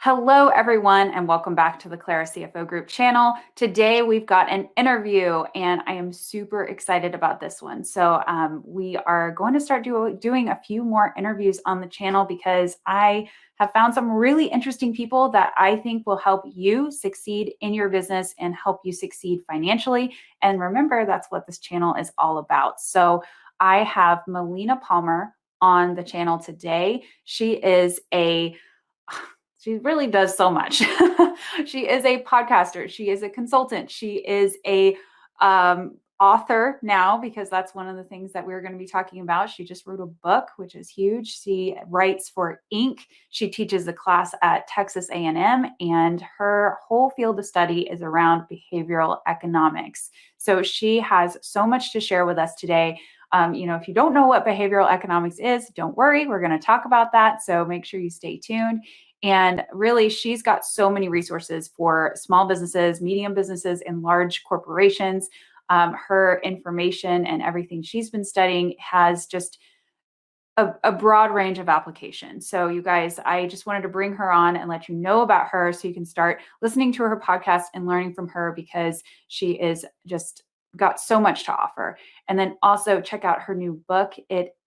Hello, everyone, and welcome back to the Clara CFO Group channel. Today, we've got an interview, and I am super excited about this one. So we are going to start doing a few more interviews on the channel because I have found some really interesting people that I think will help you succeed in your business and help you succeed financially. And remember, that's what this channel is all about. So I have Melina Palmer on the channel today. She really does so much. She is a podcaster. She is a consultant. She is a author now, because that's one of the things that we're going to be talking about. She just wrote a book, which is huge. She writes for Inc. She teaches a class at Texas A&M, and her whole field of study is around behavioral economics. So she has so much to share with us today. If you don't know what behavioral economics is, don't worry. We're going to talk about that. So make sure you stay tuned. And really, she's got so many resources for small businesses, medium businesses, and large corporations. Her information and everything she's been studying has just a broad range of applications. So you guys, I just wanted to bring her on and let you know about her so you can start listening to her podcast and learning from her, because she is just got so much to offer. And then also check out her new book.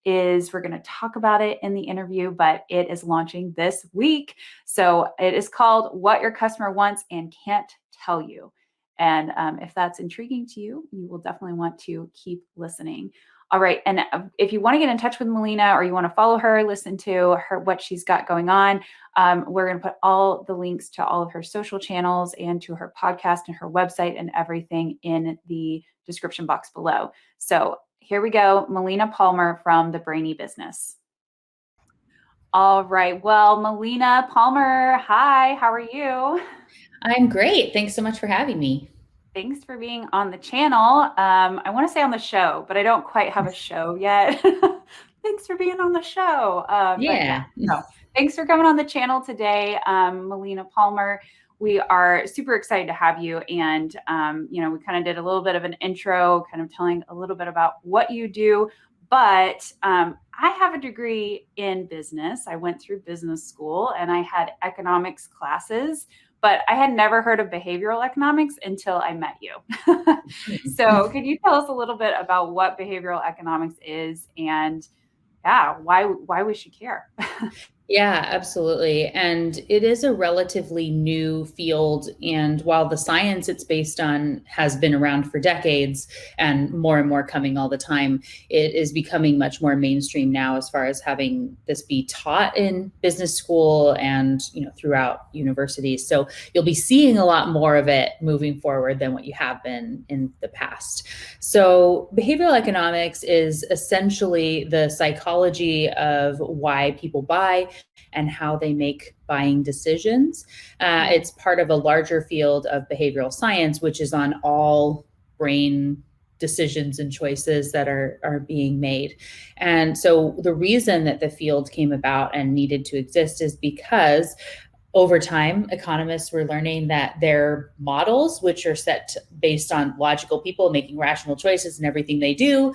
We're going to talk about it in the interview, but it is launching this week. So it is called What Your Customer Wants and Can't Tell You. And if that's intriguing to you, you will definitely want to keep listening. All right. And if you want to get in touch with Melina, or you want to follow her, listen to her, what she's got going on, we're going to put all the links to all of her social channels and to her podcast and her website and everything in the description box below. So here we go. Melina Palmer from the Brainy Business. All right. Well, Melina Palmer, hi, how are you? I'm great. Thanks so much for having me. Thanks for being on the channel. I want to say on the show, but I don't quite have a show yet. Thanks for being on the show. Thanks for coming on the channel today, Melina Palmer. We are super excited to have you. And, we kind of did a little bit of an intro, kind of telling a little bit about what you do. But I have a degree in business. I went through business school and I had economics classes, but I had never heard of behavioral economics until I met you. So can you tell us a little bit about what behavioral economics is, and why we should care? Yeah, absolutely. And it is a relatively new field. And while the science it's based on has been around for decades and more coming all the time, it is becoming much more mainstream now as far as having this be taught in business school and, throughout universities. So you'll be seeing a lot more of it moving forward than what you have been in the past. So behavioral economics is essentially the psychology of why people buy and how they make buying decisions. It's part of a larger field of behavioral science, which is on all brain decisions and choices that are being made. And so the reason that the field came about and needed to exist is because over time, economists were learning that their models, which are set based on logical people making rational choices in everything they do,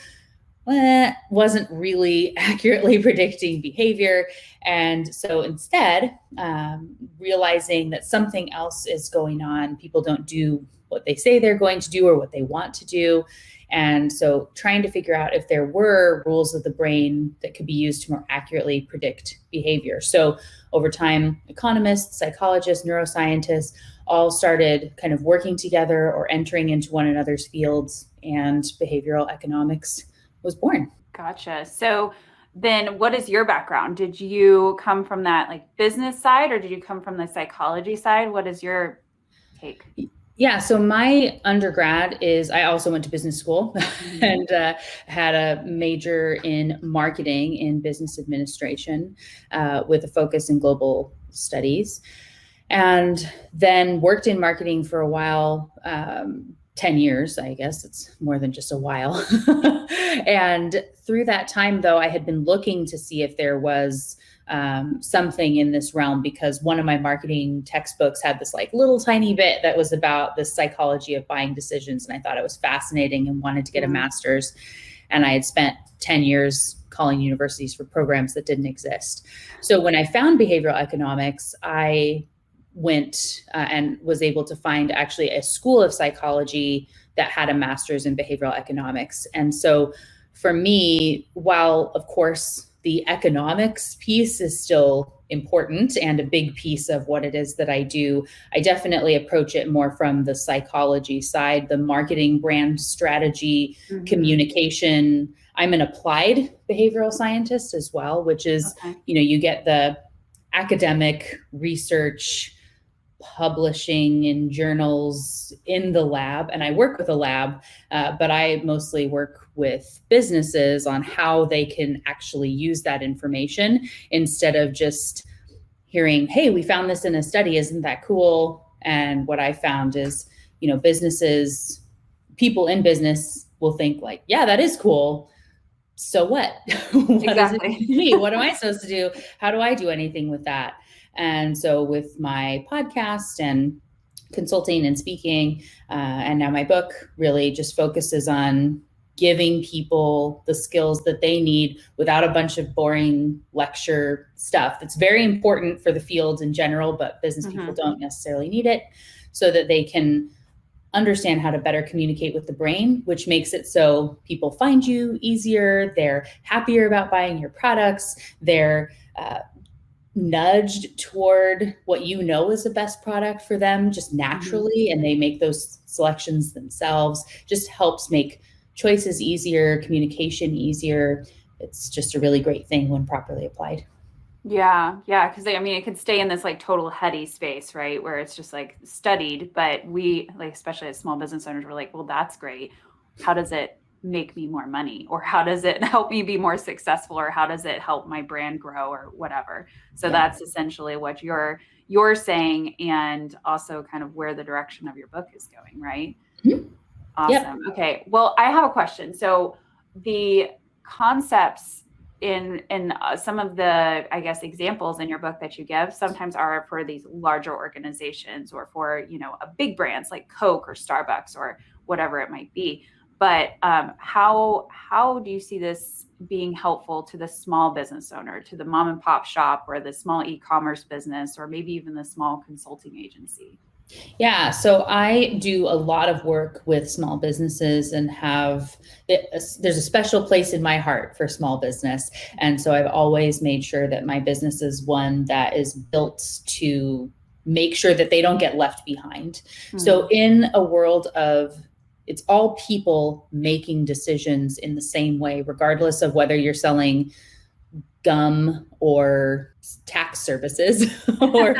wasn't really accurately predicting behavior. And so instead, realizing that something else is going on, people don't do what they say they're going to do or what they want to do. And so trying to figure out if there were rules of the brain that could be used to more accurately predict behavior. So over time, economists, psychologists, neuroscientists all started kind of working together or entering into one another's fields, and behavioral economics was born. Gotcha. So then what is your background? Did you come from that business side, or did you come from the psychology side? What is your take? Yeah, so my undergrad I also went to business school and had a major in marketing in business administration with a focus in global studies, and then worked in marketing for a while, 10 years, I guess it's more than just a while. And through that time, though, I had been looking to see if there was something in this realm, because one of my marketing textbooks had this little tiny bit that was about the psychology of buying decisions. And I thought it was fascinating and wanted to get a master's. And I had spent 10 years calling universities for programs that didn't exist. So when I found behavioral economics, I went and was able to find actually a school of psychology that had a master's in behavioral economics. And so for me, while of course the economics piece is still important and a big piece of what it is that I do, I definitely approach it more from the psychology side, the marketing, brand strategy, communication. I'm an applied behavioral scientist as well, which is, you get the academic research, publishing in journals in the lab, and I work with a lab, but I mostly work with businesses on how they can actually use that information instead of just hearing, hey, we found this in a study, isn't that cool? And what I found is, businesses, people in business will think like, yeah, that is cool. So what? What does it mean to me? What am I supposed to do? How do I do anything with that? And so with my podcast and consulting and speaking, and now my book really just focuses on giving people the skills that they need without a bunch of boring lecture stuff. That's very important for the field in general, but business people don't necessarily need it, so that they can understand how to better communicate with the brain, which makes it so people find you easier. They're happier about buying your products. They're nudged toward what is the best product for them just naturally, and they make those selections themselves. Just helps make choices easier, communication easier. It's just a really great thing when properly applied. Yeah. Because it could stay in this like total heady space, right? Where it's just like studied, but we like, especially as small business owners, we're like, well, that's great. How does it make me more money? Or how does it help me be more successful? Or how does it help my brand grow or whatever? So that's essentially what you're saying, and also kind of where the direction of your book is going, right? Awesome. Okay. Well, I have a question. So the concepts in some of the, I guess, examples in your book that you give sometimes are for these larger organizations or for, a big brands like Coke or Starbucks or whatever it might be. But how do you see this being helpful to the small business owner, to the mom and pop shop or the small e-commerce business, or maybe even the small consulting agency? Yeah, so I do a lot of work with small businesses and there's a special place in my heart for small business. And so I've always made sure that my business is one that is built to make sure that they don't get left behind. So in a world of it's all people making decisions in the same way, regardless of whether you're selling gum or tax services or,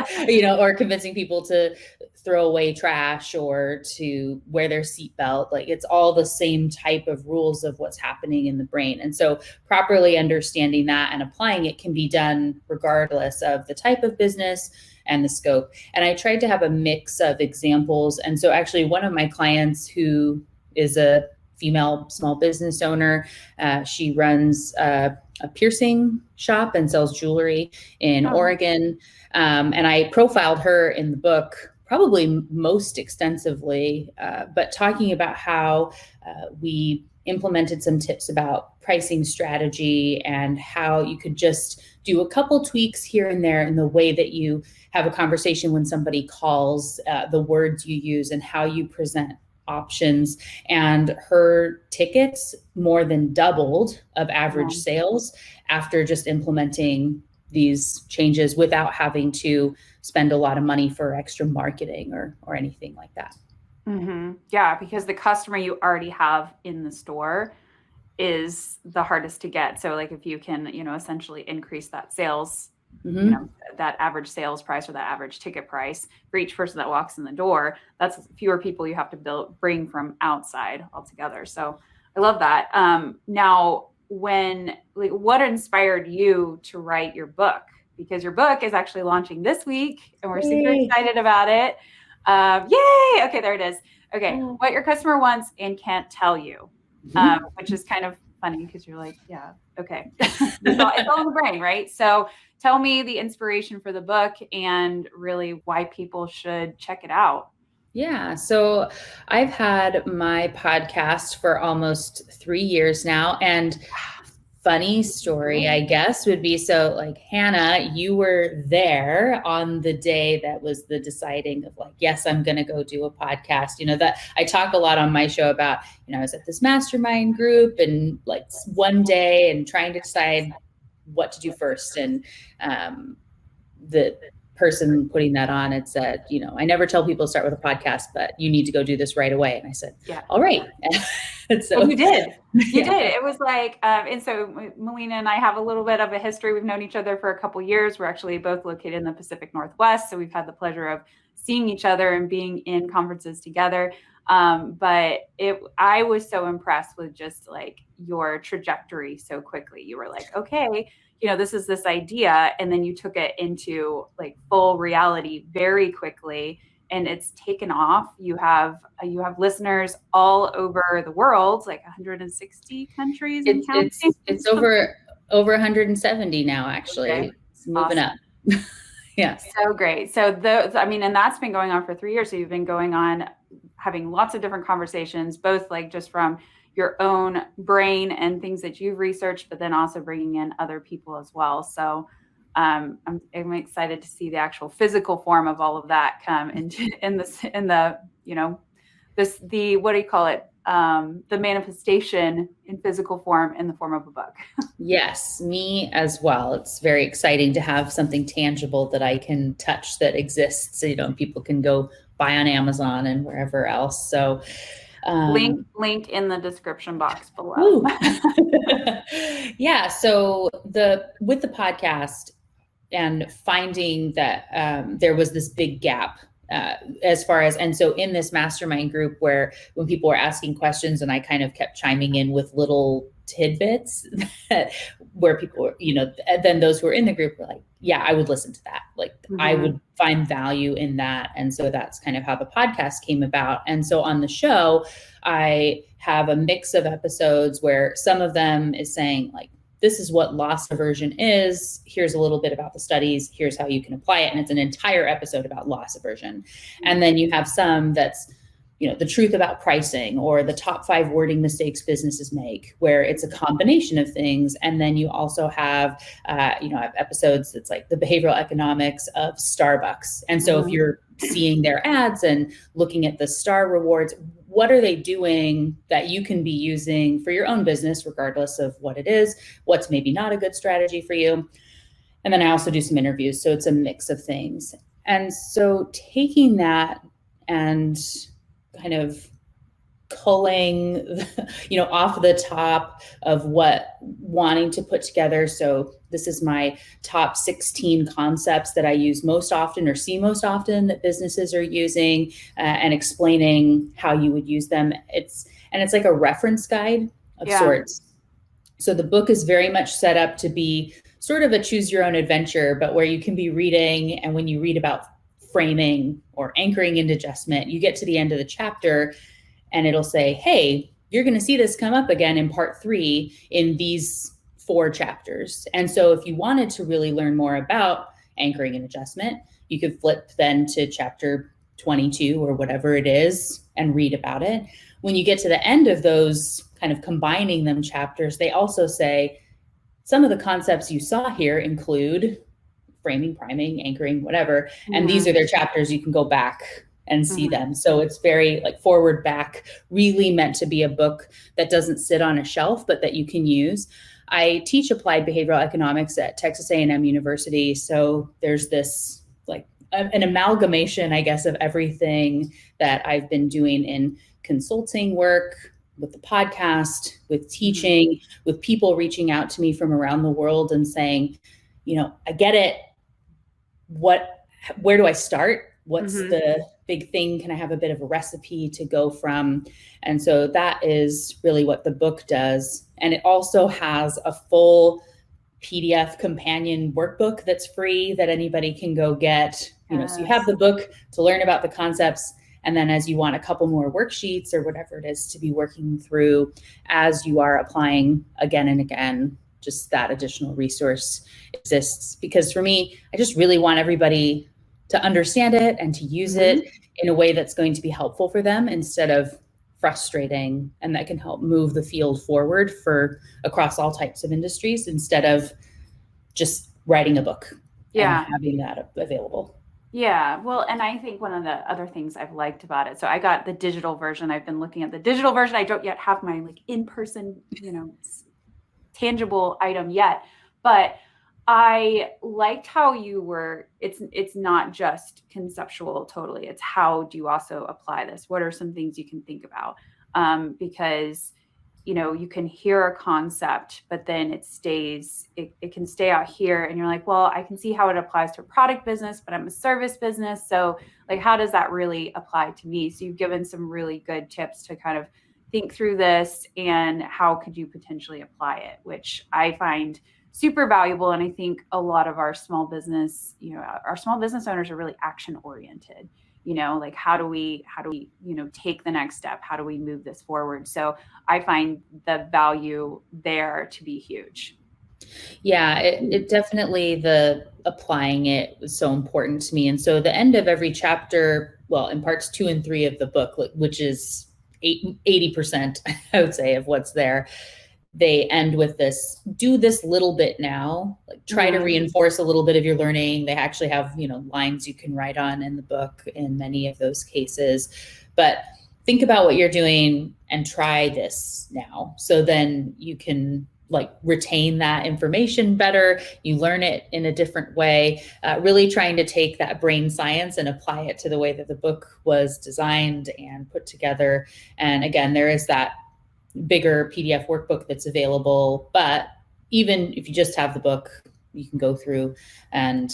or convincing people to throw away trash or to wear their seatbelt. Like it's all the same type of rules of what's happening in the brain. And so properly understanding that and applying it can be done regardless of the type of business and the scope. And I tried to have a mix of examples. And so actually one of my clients who is a female small business owner, she runs a piercing shop and sells jewelry in Oregon. And I profiled her in the book probably most extensively, but talking about how we implemented some tips about pricing strategy and how you could just do a couple tweaks here and there in the way that you have a conversation when somebody calls, the words you use and how you present options. And her tickets more than doubled of average sales after just implementing these changes without having to spend a lot of money for extra marketing or anything like that. Yeah, because the customer you already have in the store is the hardest to get. So like if you can, essentially increase that sales, that average sales price or that average ticket price for each person that walks in the door, that's fewer people you have to bring from outside altogether. So I love that. Now, what inspired you to write your book? Because your book is actually launching this week and we're super excited about it. Yay! Okay, there it is. Okay, what your customer wants and can't tell you, which is kind of funny because you're like, yeah, okay. It's all in the brain, right? So tell me the inspiration for the book and really why people should check it out. Yeah, so I've had my podcast for almost 3 years now, and funny story, I guess, would be, so like, Hannah, you were there on the day that was the deciding of like, yes, I'm going to go do a podcast. That I talk a lot on my show about, I was at this mastermind group and like one day and trying to decide what to do first. And the person putting that on had said, I never tell people to start with a podcast, but you need to go do this right away. And I said, yeah, all right. And so you did. You did. It was like, and so Melina and I have a little bit of a history. We've known each other for a couple of years. We're actually both located in the Pacific Northwest. So we've had the pleasure of seeing each other and being in conferences together. But I was so impressed with just like your trajectory so quickly. You were like, okay, this is this idea. And then you took it into like full reality very quickly. And it's taken off. You have listeners all over the world, like 160 countries and counting. It's over 170 now, actually. Okay. It's moving awesome. Up. Yeah. So great. So and that's been going on for 3 years. So you've been going on having lots of different conversations, both like just from your own brain and things that you've researched, but then also bringing in other people as well. So I'm excited to see the actual physical form of all of that come the what do you call it? The manifestation in physical form in the form of a book. Yes, me as well. It's very exciting to have something tangible that I can touch that exists. People can go buy on Amazon and wherever else. So link in the description box below. Yeah. So with the podcast and finding that there was this big gap and so in this mastermind group where when people were asking questions and I kind of kept chiming in with little tidbits where people were, then those who were in the group were like, yeah, I would listen to that. Like I would find value in that. And so that's kind of how the podcast came about. And so on the show, I have a mix of episodes where some of them is saying like, this is what loss aversion is. Here's a little bit about the studies. Here's how you can apply it. And it's an entire episode about loss aversion. And then you have some that's, the truth about pricing or the top 5 wording mistakes businesses make, where it's a combination of things. And then you also have, I have episodes that's like the behavioral economics of Starbucks. And so if you're seeing their ads and looking at the star rewards, what are they doing that you can be using for your own business, regardless of what it is, what's maybe not a good strategy for you. And then I also do some interviews. So it's a mix of things. And so taking that and kind of culling, off the top of what wanting to put together. So this is my top 16 concepts that I use most often or see most often that businesses are using and explaining how you would use them. It's like a reference guide of sorts. So the book is very much set up to be sort of a choose your own adventure, but where you can be reading. And when you read about framing or anchoring into adjustment, you get to the end of the chapter and it'll say, hey, you're going to see this come up again in part 3 in these 4 chapters. And so if you wanted to really learn more about anchoring and adjustment, you could flip then to chapter 22 or whatever it is and read about it. When you get to the end of those kind of combining them chapters, they also say some of the concepts you saw here include framing, priming, anchoring, whatever. And these are their chapters. You can go back and see them. So it's very like forward back, really meant to be a book that doesn't sit on a shelf, but that you can use. I teach applied behavioral economics at Texas A&M University. So there's this like an amalgamation, I guess, of everything that I've been doing in consulting work, with the podcast, with teaching, with people reaching out to me from around the world and saying, I get it. Where do I start? What's the big thing? Can I have a bit of a recipe to go from? And so that is really what the book does. And it also has a full PDF companion workbook that's free that anybody can go get. So you have the book to learn about the concepts. And then as you want a couple more worksheets or whatever it is to be working through as you are applying again and again, just that additional resource exists. Because for me, I just really want everybody to understand it and to use it in a way that's going to be helpful for them instead of frustrating, and that can help move the field forward for across all types of industries instead of just writing a book and having that available. Yeah. Well, and I think one of the other things I've liked about it, so I got the digital version. I've been looking at the digital version. I don't yet have my like in-person, tangible item yet, but I liked how you were, it's not just conceptual totally. It's how do you also apply this? What are some things you can think about? Because you can hear a concept, but then it can stay out here. And you're like, well, I can see how it applies to a product business, but I'm a service business. So like, how does that really apply to me? So you've given some really good tips to kind of think through this and how could you potentially apply it, which I find super valuable. And I think a lot of our small business owners are really action oriented. Like how do we take the next step? How do we move this forward? So I find the value there to be huge. Yeah, it definitely, the applying it was so important to me. And so the end of every chapter, well, in parts 2 and 3 of the book, which is 80%, I would say, of what's there, they end with this, do this little bit now, like try to reinforce a little bit of your learning. They actually have, lines you can write on in the book in many of those cases, but think about what you're doing and try this now. So then you can like retain that information better. You learn it in a different way, really trying to take that brain science and apply it to the way that the book was designed and put together. And again, there is that bigger PDF workbook that's available, but even if you just have the book, you can go through and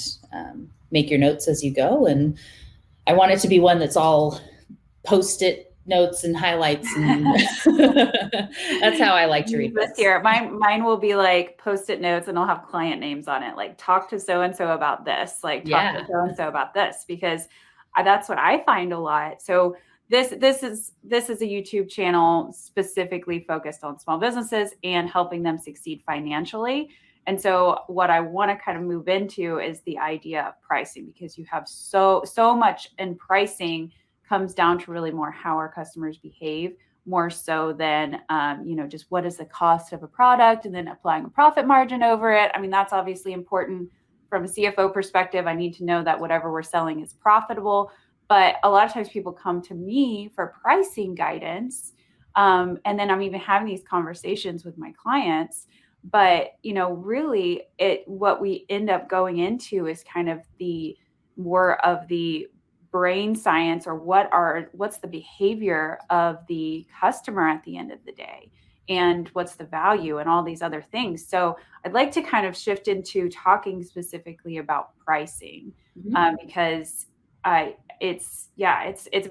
make your notes as you go. And I want it to be one that's all Post-it notes and highlights, and that's how I like to read books. Here, mine will be like Post-it notes, and I'll have client names on it, like talk to so and so about this, like talk to so and so about this, because that's what I find a lot. So this is a YouTube channel specifically focused on small businesses and helping them succeed financially. And so what I want to kind of move into is the idea of pricing, because you have so much in pricing comes down to really more how our customers behave, more so than just what is the cost of a product and then applying a profit margin over it. I mean, that's obviously important from a CFO perspective. I need to know that whatever we're selling is profitable. But a lot of times people come to me for pricing guidance. And then I'm even having these conversations with my clients. But, really what we end up going into is kind of the more of the brain science, or what's the behavior of the customer at the end of the day, and what's the value and all these other things. So I'd like to kind of shift into talking specifically about pricing, because I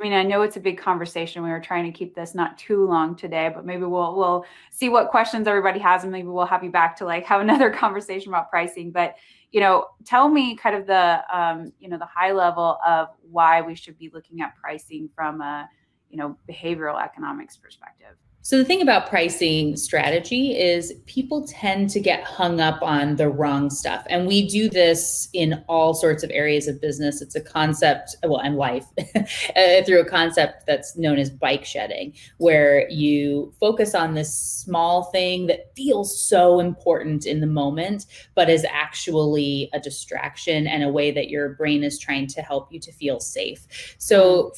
mean, I know it's a big conversation. We were trying to keep this not too long today, but maybe we'll see what questions everybody has, and maybe we'll have you back to like have another conversation about pricing. But, tell me kind of the, the high level of why we should be looking at pricing from a, behavioral economics perspective. So the thing about pricing strategy is people tend to get hung up on the wrong stuff. And we do this in all sorts of areas of business. It's a concept, and life, through a concept that's known as bike shedding, where you focus on this small thing that feels so important in the moment, but is actually a distraction and a way that your brain is trying to help you to feel safe. So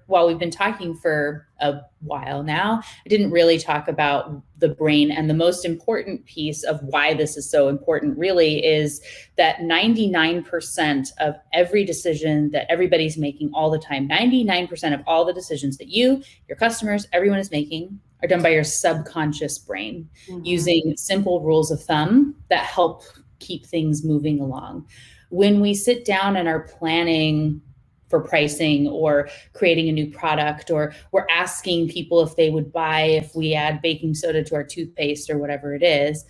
while we've been talking for a while now, I didn't really talk about the brain. And the most important piece of why this is so important really is that 99% of every decision that everybody's making all the time, 99% of all the decisions that you, your customers, everyone is making are done by your subconscious brain, using simple rules of thumb that help keep things moving along. When we sit down and are planning for pricing or creating a new product, or we're asking people if they would buy if we add baking soda to our toothpaste or whatever it is,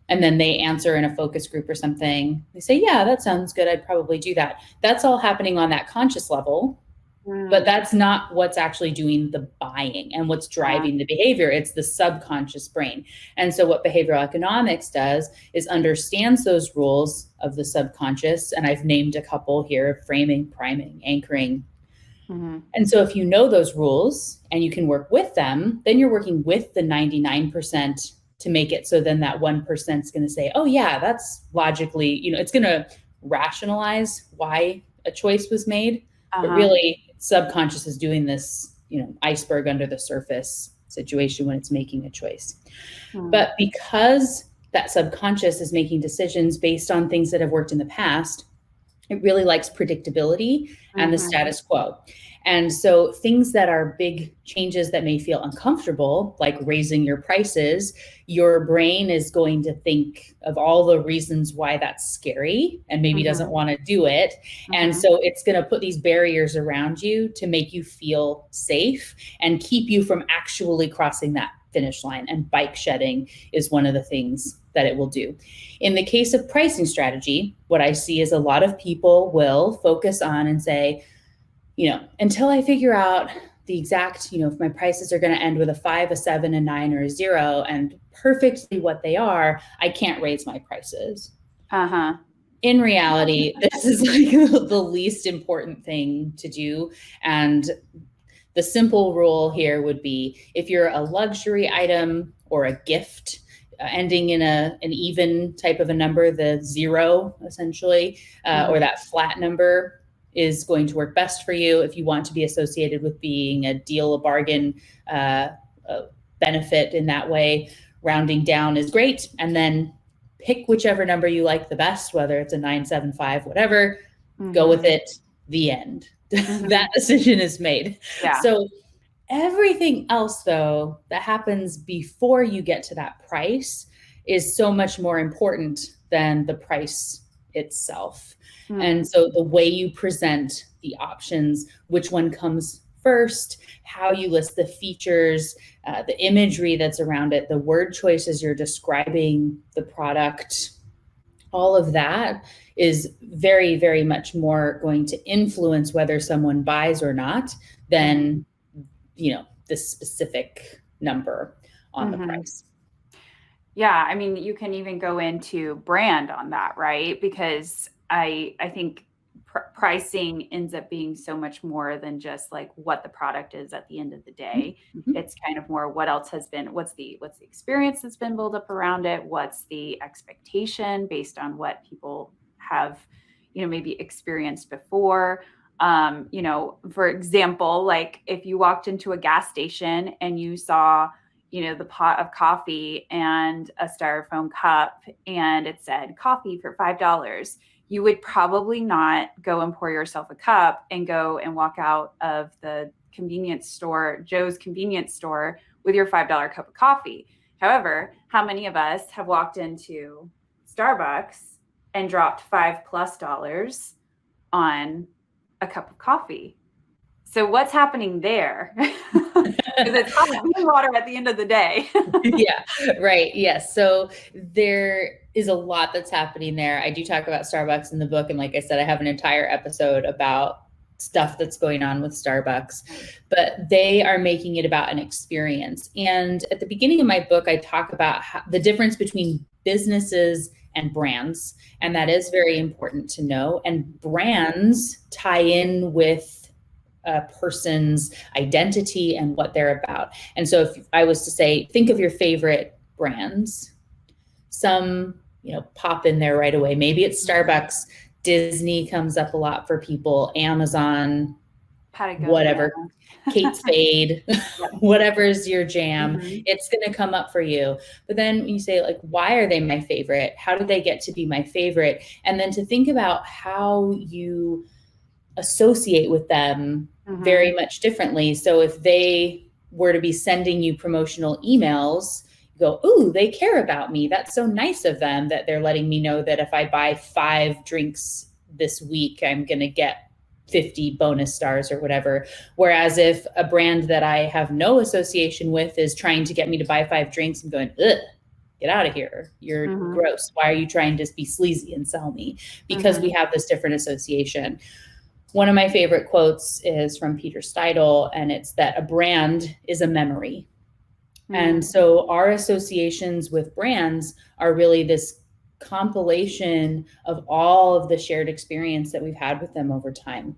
and then they answer in a focus group or something, they say, yeah, that sounds good, I'd probably do that. That's all happening on that conscious level, but that's not what's actually doing the buying and what's driving the behavior. It's the subconscious brain. And so what behavioral economics does is understands those rules of the subconscious. And I've named a couple here: framing, priming, anchoring. Mm-hmm. And so if you know those rules and you can work with them, then you're working with the 99% to make it so then that 1% is going to say, oh yeah, that's logically, it's going to rationalize why a choice was made. But really, subconscious is doing this, iceberg under the surface situation when it's making a choice. But because that subconscious is making decisions based on things that have worked in the past, it really likes predictability and the status quo. And so things that are big changes that may feel uncomfortable, like raising your prices, your brain is going to think of all the reasons why that's scary and maybe doesn't want to do it. And so it's going to put these barriers around you to make you feel safe and keep you from actually crossing that finish line. And bike shedding is one of the things that it will do. In the case of pricing strategy, what I see is a lot of people will focus on and say, until I figure out the exact, if my prices are going to end with a 5, a 7, a 9, or a 0, and perfectly what they are, I can't raise my prices. In reality, this is like the least important thing to do. And the simple rule here would be if you're a luxury item or a gift, ending in an even type of a number, the 0 essentially, or that flat number is going to work best for you. If you want to be associated with being a deal, a bargain, a benefit in that way, rounding down is great. And then pick whichever number you like the best, whether it's a 975, whatever, go with it, the end. That decision is made. Yeah. So everything else, though, that happens before you get to that price is so much more important than the price itself. And so the way you present the options, which one comes first, how you list the features, the imagery that's around it, the word choices you're describing the product, all of that is very, very much more going to influence whether someone buys or not than the specific number on the price. Yeah, I mean, you can even go into brand on that, right? Because I think pricing ends up being so much more than just like what the product is at the end of the day. It's kind of more what else has been, what's the experience that's been built up around it, what's the expectation based on what people have, maybe experienced before. For example, like if you walked into a gas station and you saw the pot of coffee and a styrofoam cup and it said coffee for $5, you would probably not go and pour yourself a cup and go and walk out of the convenience store, Joe's convenience store, with your $5 cup of coffee. However, how many of us have walked into Starbucks and dropped $5+ on a cup of coffee? So what's happening there? Because it's hot water at the end of the day. Yeah, right. Yes. So there is a lot that's happening there. I do talk about Starbucks in the book. And like I said, I have an entire episode about stuff that's going on with Starbucks, but they are making it about an experience. And at the beginning of my book, I talk about the difference between businesses and brands. And that is very important to know. And brands tie in with a person's identity and what they're about. And so if I was to say, think of your favorite brands, some, pop in there right away. Maybe it's Starbucks, Disney comes up a lot for people, Amazon, Patagonia. Whatever, Kate Spade, whatever's your jam, it's going to come up for you. But then you say, like, why are they my favorite? How did they get to be my favorite? And then to think about how you associate with them very much differently. So if they were to be sending you promotional emails, you go, ooh, they care about me. That's so nice of them that they're letting me know that if I buy 5 drinks this week, I'm going to get 50 bonus stars or whatever. Whereas if a brand that I have no association with is trying to get me to buy 5 drinks, I'm going, ugh, get out of here. You're gross. Why are you trying to be sleazy and sell me? Because we have this different association. One of my favorite quotes is from Peter Steidl, and it's that a brand is a memory. And so our associations with brands are really this compilation of all of the shared experience that we've had with them over time.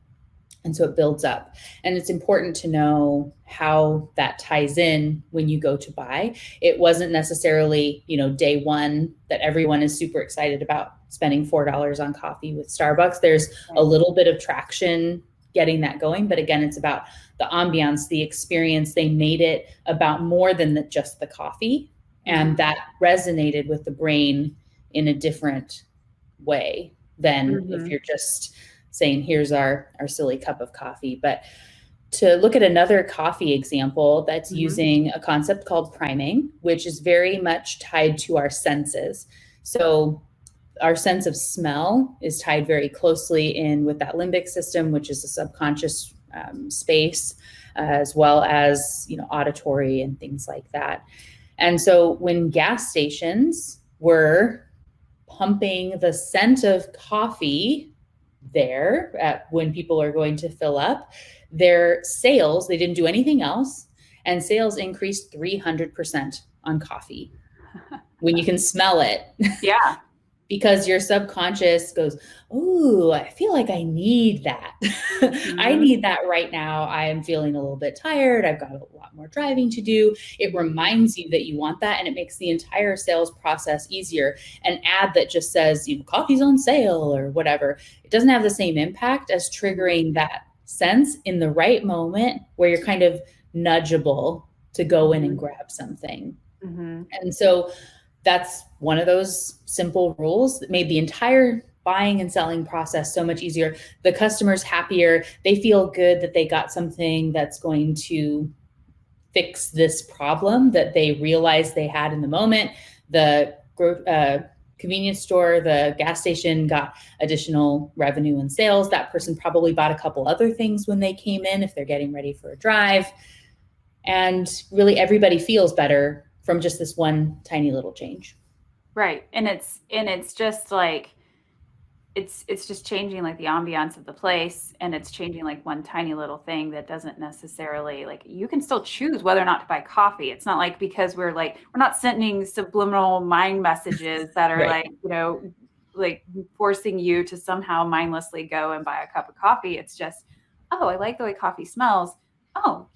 And so it builds up. And it's important to know how that ties in when you go to buy. It wasn't necessarily, day one that everyone is super excited about spending $4 on coffee with Starbucks. There's a little bit of traction getting that going. But again, it's about the ambiance, the experience. They made it about more than just the coffee. And that resonated with the brain in a different way than if you're just saying, here's our silly cup of coffee. But to look at another coffee example that's using a concept called priming, which is very much tied to our senses. So our sense of smell is tied very closely in with that limbic system, which is a subconscious space, as well as, auditory and things like that. And so when gas stations were pumping the scent of coffee there when people are going to fill up, their sales, they didn't do anything else, and sales increased 300% on coffee when you can smell it. Yeah. Because your subconscious goes, "Ooh, I feel like I need that. I need that right now. I am feeling a little bit tired. I've got a lot more driving to do." It reminds you that you want that, and it makes the entire sales process easier. An ad that just says, coffee's on sale or whatever, it doesn't have the same impact as triggering that sense in the right moment where you're kind of nudgeable to go in and grab something. And so that's one of those simple rules that made the entire buying and selling process so much easier. The customer's happier. They feel good that they got something that's going to fix this problem that they realized they had in the moment. The convenience store, the gas station got additional revenue and sales. That person probably bought a couple other things when they came in if they're getting ready for a drive. And really everybody feels better from just this one tiny little change. Right. And it's just like, it's just changing like the ambiance of the place, and it's changing like one tiny little thing that doesn't necessarily, like, you can still choose whether or not to buy coffee. It's not like because we're not sending subliminal mind messages that are Right. like forcing you to somehow mindlessly go and buy a cup of coffee. It's just, oh, I like the way coffee smells. Oh,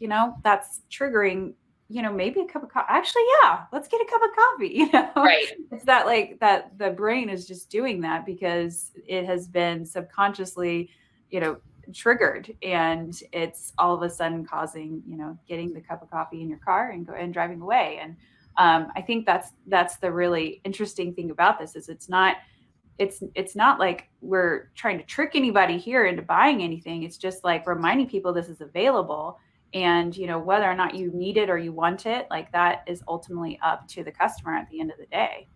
that's triggering, maybe a cup of coffee. Actually, yeah, let's get a cup of coffee. Right. It's that like that the brain is just doing that because it has been subconsciously, triggered, and it's all of a sudden causing, getting the cup of coffee in your car and driving away. And I think that's the really interesting thing about this is it's not like we're trying to trick anybody here into buying anything. It's just like reminding people this is available. And, whether or not you need it or you want it, like that is ultimately up to the customer at the end of the day.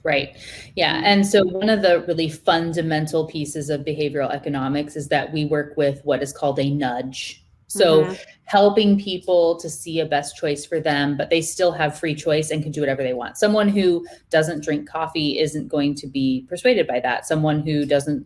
Right. Yeah. And so one of the really fundamental pieces of behavioral economics is that we work with what is called a nudge. So helping people to see a best choice for them, but they still have free choice and can do whatever they want. Someone who doesn't drink coffee isn't going to be persuaded by that. Someone who doesn't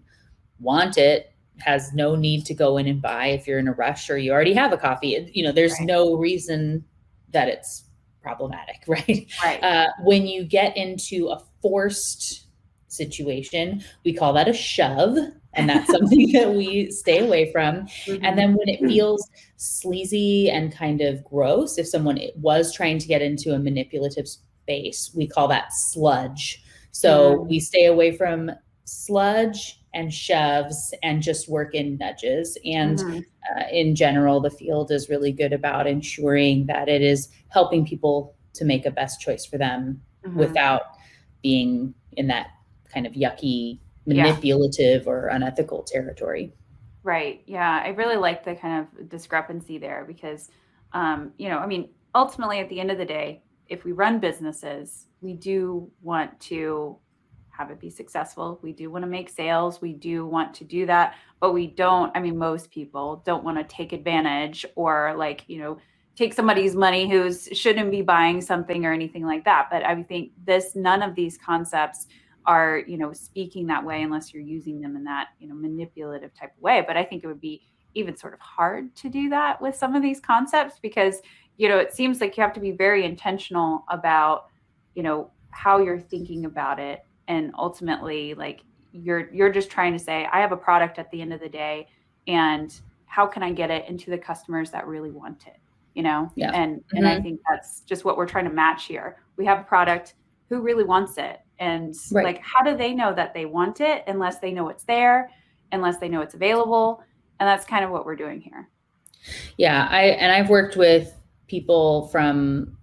want it has no need to go in and buy if you're in a rush or you already have a coffee. There's no reason that it's problematic, right? Right. When you get into a forced situation, we call that a shove. And that's something that we stay away from. And then when it feels sleazy and kind of gross, if someone was trying to get into a manipulative space, we call that sludge. So we stay away from sludge and shoves and just work in nudges. And in general, the field is really good about ensuring that it is helping people to make a best choice for them without being in that kind of yucky, manipulative or unethical territory. Right. Yeah. I really like the kind of discrepancy there because, ultimately at the end of the day, if we run businesses, we do want to have it be successful. We do want to make sales. We do want to do that, but we don't, most people don't want to take advantage or take somebody's money who shouldn't be buying something or anything like that. But I think none of these concepts are, speaking that way unless you're using them in that, manipulative type of way. But I think it would be even sort of hard to do that with some of these concepts because, it seems like you have to be very intentional about, how you're thinking about it. And ultimately, like you're just trying to say, I have a product at the end of the day, and how can I get it into the customers that really want it? You know, Yeah. And I think that's just what we're trying to match here. We have a product, who really wants it? And Right. like, how do they know that they want it unless they know it's there, unless they know it's available? And that's kind of what we're doing here. Yeah. I've worked with people from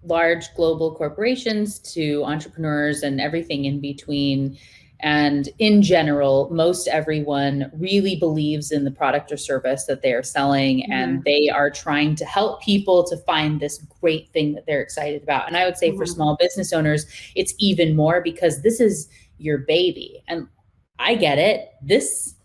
large global corporations to entrepreneurs and everything in between. And in general, most everyone really believes in the product or service that they are selling, and they are trying to help people to find this great thing that they're excited about. And I would say for small business owners, it's even more, because this is your baby. And I get it. This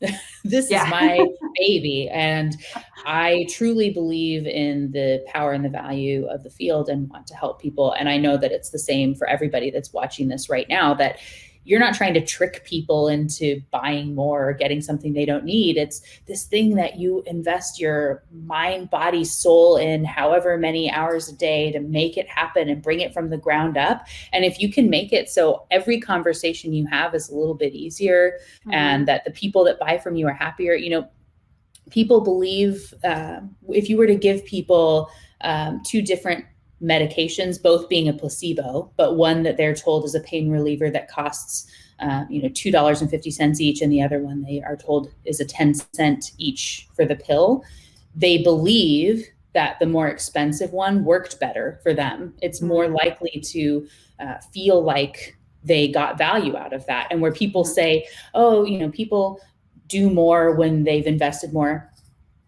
is my baby. And I truly believe in the power and the value of the field and want to help people. And I know that it's the same for everybody that's watching this right now, that you're not trying to trick people into buying more or getting something they don't need. It's this thing that you invest your mind, body, soul in however many hours a day to make it happen and bring it from the ground up. And if you can make it so every conversation you have is a little bit easier, and that the people that buy from you are happier, you know, people believe if you were to give people 2 different medications, both being a placebo, but one that they're told is a pain reliever that costs, $2.50 each, and the other one they are told is a 10-cent each for the pill, they believe that the more expensive one worked better for them. It's more likely to feel like they got value out of that. And where people say, oh, people do more when they've invested more.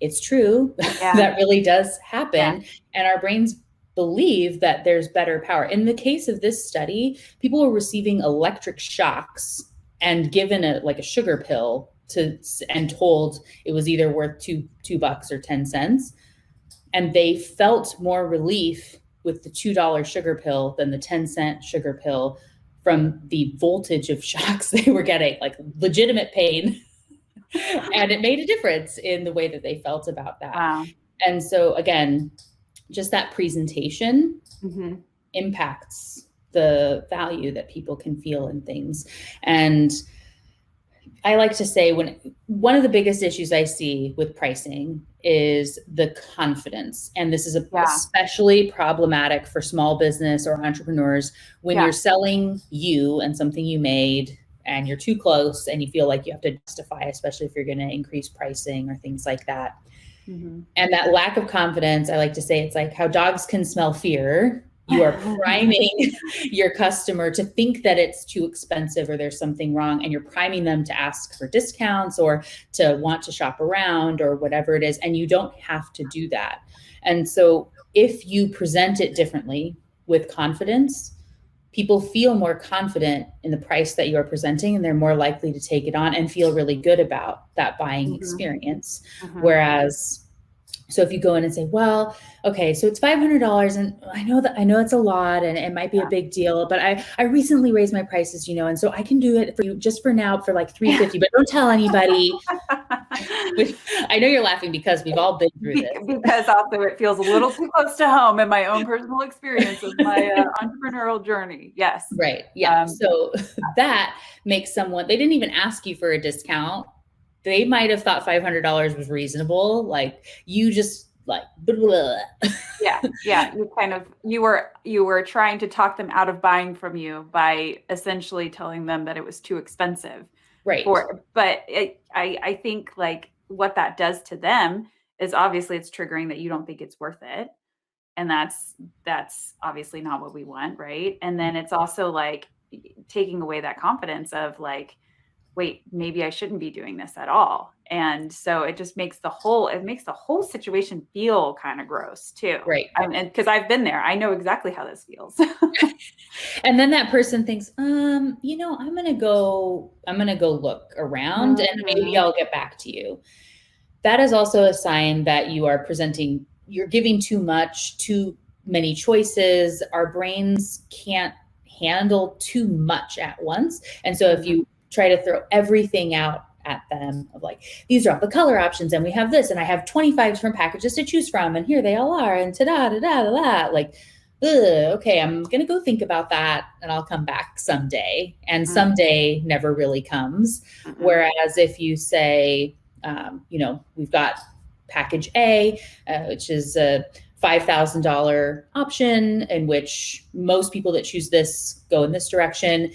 It's true. That really does happen. And our brains believe that there's better power. In the case of this study, people were receiving electric shocks and given a sugar pill and told it was either worth $2 or 10 cents. And they felt more relief with the $2 sugar pill than the 10-cent sugar pill from the voltage of shocks they were getting, like legitimate pain. And it made a difference in the way that they felt about that. Wow. And so again, just that presentation impacts the value that people can feel in things. And I like to say, one of the biggest issues I see with pricing is the confidence. And this is especially problematic for small business or entrepreneurs when you're selling you and something you made, and you're too close and you feel like you have to justify, especially if you're going to increase pricing or things like that. And that lack of confidence, I like to say, it's like how dogs can smell fear. You are priming your customer to think that it's too expensive or there's something wrong, and you're priming them to ask for discounts or to want to shop around or whatever it is. And you don't have to do that. And so if you present it differently with confidence, people feel more confident in the price that you are presenting, and they're more likely to take it on and feel really good about that buying experience. Whereas, so if you go in and say, well, okay, so it's $500, and I know it's a lot and it might be a big deal, but I recently raised my prices, and so I can do it for you just for now for like $350, but don't tell anybody. I know you're laughing because we've all been through this. Because also it feels a little too close to home in my own personal experience of my entrepreneurial journey. Yes. Right. Yeah. So that makes someone, they didn't even ask you for a discount. They might have thought $500 was reasonable. Like you just like, blah. Yeah. You were trying to talk them out of buying from you by essentially telling them that it was too expensive. Right. But I think like what that does to them is obviously it's triggering that you don't think it's worth it. And that's obviously not what we want. Right. And then it's also like taking away that confidence of like, wait, maybe I shouldn't be doing this at all. And so it just makes the whole situation feel kind of gross too. Right. And because I've been there, I know exactly how this feels. And then that person thinks, I'm going to go look around and maybe I'll get back to you. That is also a sign that you're giving too much, too many choices. Our brains can't handle too much at once. And so if you try to throw everything out at them of like, these are all the color options and we have this and I have 25 different packages to choose from and here they all are and ta-da, like, okay, I'm going to go think about that and I'll come back someday. And someday never really comes. Whereas if you say, we've got package A, which is a $5,000 option in which most people that choose this go in this direction.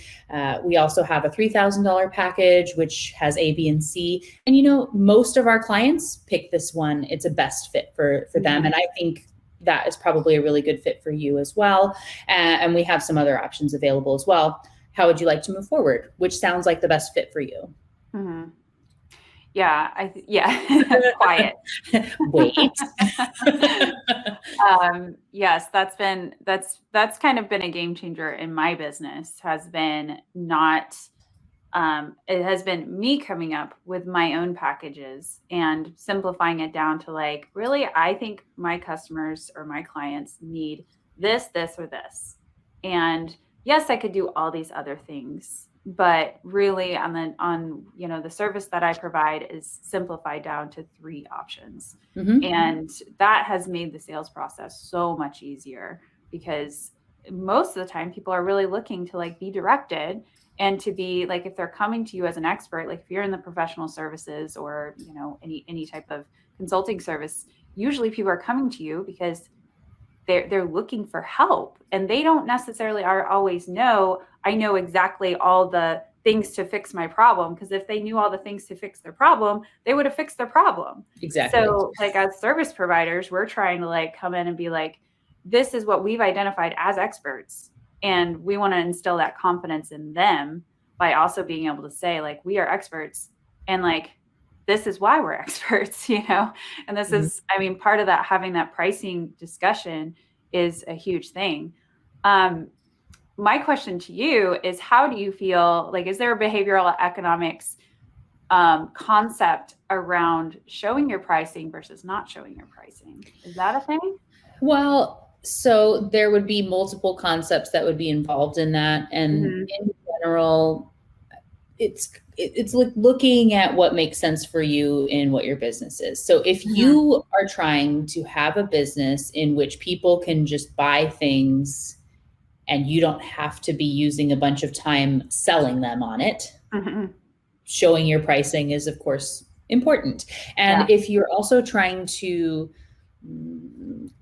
We also have a $3,000 package, which has A, B, and C. And, most of our clients pick this one. It's a best fit for them. And I think that is probably a really good fit for you as well. And we have some other options available as well. How would you like to move forward? Which sounds like the best fit for you? Mm-hmm. Yeah, quiet. Wait. Yes, that's kind of been a game changer in my business. It has been me coming up with my own packages and simplifying it down to like, really, I think my customers or my clients need this, or this. And yes, I could do all these other things, but really on the service that I provide is simplified down to 3 options. Mm-hmm. And that has made the sales process so much easier, because most of the time people are really looking to like be directed and to be like, if they're coming to you as an expert, like if you're in the professional services or, any type of consulting service, usually people are coming to you because they're looking for help, and they don't necessarily always know, I know exactly all the things to fix my problem, because if they knew all the things to fix their problem, they would have fixed their problem. Exactly. So like as service providers, we're trying to like come in and be like, this is what we've identified as experts. And we want to instill that confidence in them by also being able to say like, we are experts, and like, this is why we're experts, and this is, part of that, having that pricing discussion is a huge thing. My question to you is, how do you feel like, is there a behavioral economics concept around showing your pricing versus not showing your pricing? Is that a thing? Well, so there would be multiple concepts that would be involved in that. And in general, it's like looking at what makes sense for you in what your business is. So if you are trying to have a business in which people can just buy things and you don't have to be using a bunch of time selling them on it, showing your pricing is, of course, important. And if you're also trying to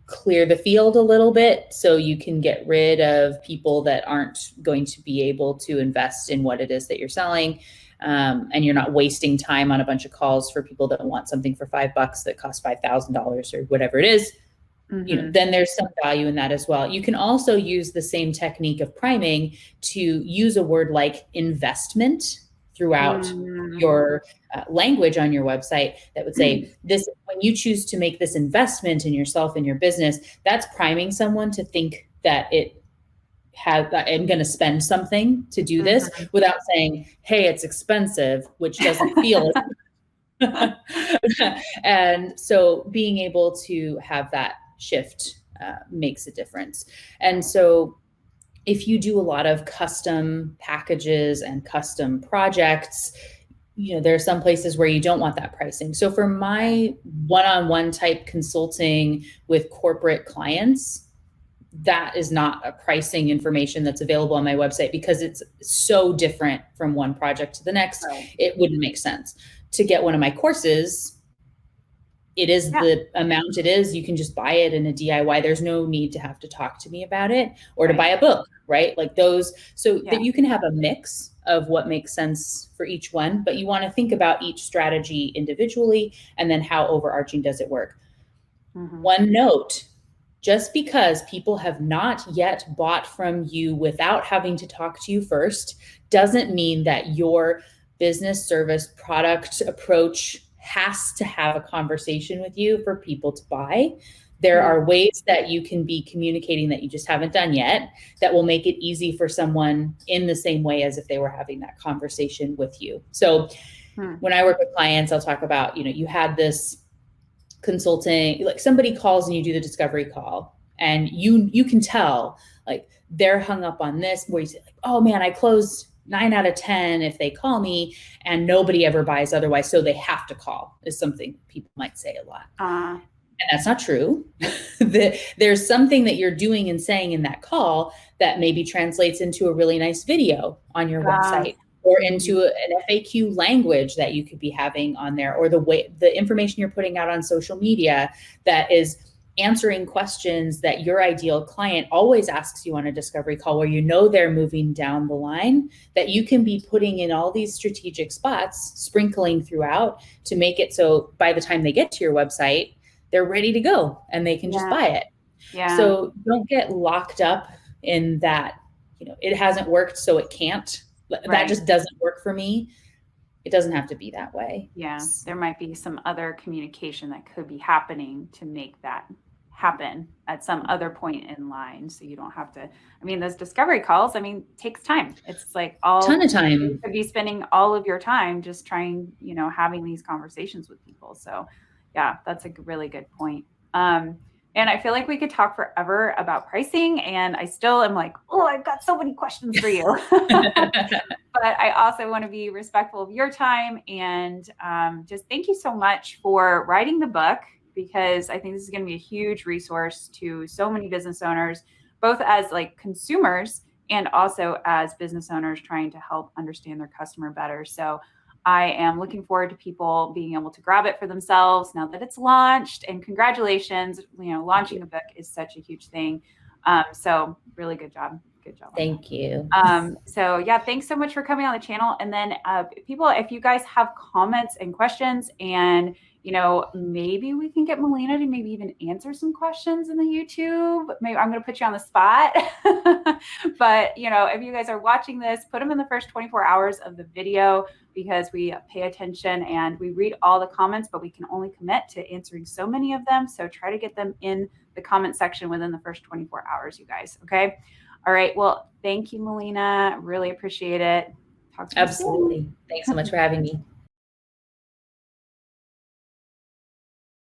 clear the field a little bit so you can get rid of people that aren't going to be able to invest in what it is that you're selling, and you're not wasting time on a bunch of calls for people that want something for $5 that costs $5,000 or whatever it is, then there's some value in that as well. You can also use the same technique of priming to use a word like investment throughout your language on your website that would say this, when you choose to make this investment in yourself and your business, that's priming someone to think that I'm going to spend something to do this, without saying, hey, it's expensive, which doesn't feel and so being able to have that shift makes a difference. And so if you do a lot of custom packages and custom projects, there are some places where you don't want that pricing. So for my one-on-one type consulting with corporate clients, that is not a pricing information that's available on my website, because it's so different from one project to the next. Right. It wouldn't make sense. To get one of my courses, it is the amount it is. You can just buy it in a DIY. There's no need to have to talk to me about it or to buy a book, right? Like those, so that you can have a mix of what makes sense for each one, but you want to think about each strategy individually and then how overarching does it work. One note, just because people have not yet bought from you without having to talk to you first, doesn't mean that your business, service, product approach has to have a conversation with you for people to buy. There are ways that you can be communicating that you just haven't done yet that will make it easy for someone in the same way as if they were having that conversation with you. So when I work with clients, I'll talk about, you had this consulting, like somebody calls and you do the discovery call and you can tell like they're hung up on this, where you say like, oh man, I closed 9 out of 10 if they call me and nobody ever buys otherwise. So they have to call, is something people might say a lot. And that's not true. There's something that you're doing and saying in that call that maybe translates into a really nice video on your website, or into an FAQ language that you could be having on there, or the information you're putting out on social media that is answering questions that your ideal client always asks you on a discovery call, where you know they're moving down the line, that you can be putting in all these strategic spots, sprinkling throughout, to make it so by the time they get to your website, they're ready to go and they can just buy it. Yeah. So don't get locked up in that, it hasn't worked, so it can't. That just doesn't work for me. It doesn't have to be that way. Yeah. There might be some other communication that could be happening to make that happen at some other point in line. So you don't have to, those discovery calls, takes time. It's like ton of time. You could be spending all of your time just trying, having these conversations with people. So yeah, that's a really good point. And I feel like we could talk forever about pricing, and I still am like, oh, I've got so many questions for you. But I also want to be respectful of your time, and just thank you so much for writing the book, because I think this is going to be a huge resource to so many business owners, both as like consumers and also as business owners trying to help understand their customer better. So I am looking forward to people being able to grab it for themselves now that it's launched, and congratulations. Launching a book is such a huge thing. So really good job. Good job. Thank you. So yeah, thanks so much for coming on the channel. And then people, if you guys have comments and questions, and maybe we can get Melina to maybe even answer some questions in the YouTube. Maybe I'm going to put you on the spot. But if you guys are watching this, put them in the first 24 hours of the video, because we pay attention and we read all the comments, but we can only commit to answering so many of them. So try to get them in the comment section within the first 24 hours, you guys. Okay. All right. Well, thank you, Melina. Really appreciate it. Talk to you soon. Absolutely. Thanks so much for having me.